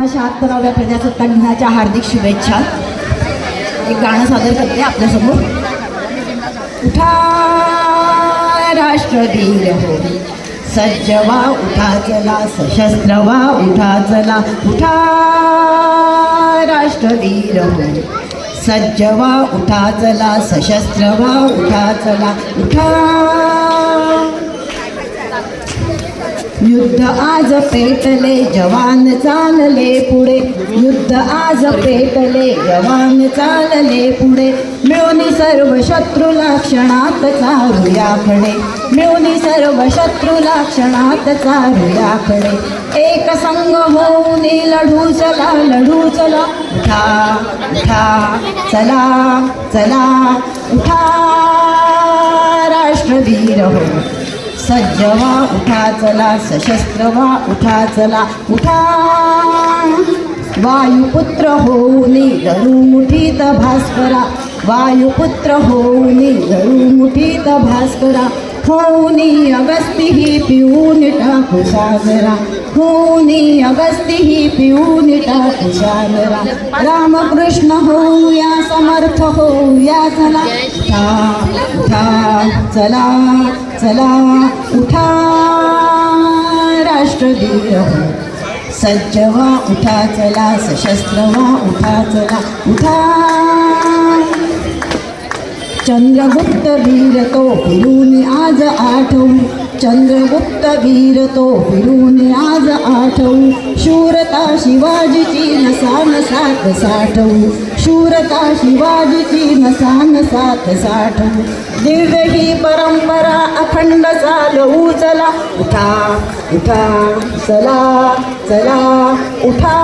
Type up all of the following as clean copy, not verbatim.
76व्या प्रजासत्ताक दिनाच्या हार्दिक शुभेच्छा. एक गाणं सादर करते आपल्यासमोर. उठा राष्ट्रवीर हो, सज्ज व्हा, उठा चला, सशस्त्र व्हा, उठा चला. उठा राष्ट्रवीर हो, सज्ज व्हा, उठा चला, सशस्त्र व्हा, उठा चला. उठा. युद्ध आज पेटले, जवान चालले पुढे. युद्ध आज पेटले, जवान चालले पुढे. मिळून सर्व शत्रूला क्षणात चारूयाकडे. मिळून सर्व शत्रूला क्षणात चारूयाकडे. एक संघ होऊन लढू चला, लढू चला. उठा उठा चला चला. उठा राष्ट्रवीर हो, सज्ज व्हा, उठा चला, सशस्त्र व्हा, उठा चला. उठा. वायुपुत्र होऊनी धरू मुठीत भास्करा. वायुपुत्र होऊनी धरू मुठीत भास्करा. होऊनी अगस्ती ही पिऊन टाकू सागरा. होऊनी अगस्ती ही पिऊन टाकू सागरा. रामकृष्ण होऊया, समर्थ होऊया चला. उठा उठा चला चला. उठा राष्ट्रवीर हो, सज्ज व्हा, उठा चला, सशस्त्र व्हा, उठा चला. उठा. चंद्रगुप्त वीर तो फिरून आज आठवू. चंद्रगुप्त वीर तो फिरून आज आठवू. शूरता शिवाजीची नसान साथ साठवू. शूरता शिवाजीची नसान साथ साठवू. दिव्य ही परंपरा अखंड चालवू चला. उठा उठा चला चला. उठा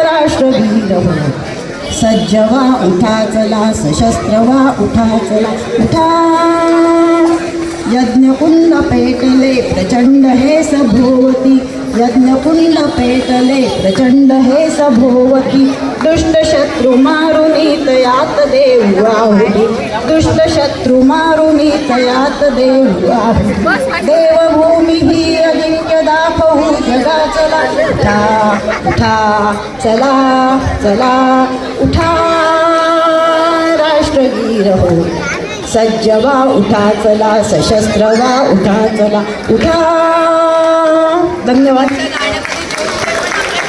राष्ट्रवीर हो, सज्ज व्हा, उठा चला, सशस्त्र व्हा, उठा चला. उठा. यज्ञकुंड पेटले प्रचंड हे सभोवती. यज्ञकुंड पेटले प्रचंड हे सभोवती. दुष्ट शत्रू मारुनी तयात देऊ आहुती. दुष्ट शत्रू मारुनी तयात देऊ आहुती. देवभूमी ही अजिंक्य दाखवू जगा चला. उठा उठा चला चला. उठा राष्ट्रवीर हो, सज्ज व्हा, उठा चला, सशस्त्र व्हा, उठा चला. उठा. धन्यवाद.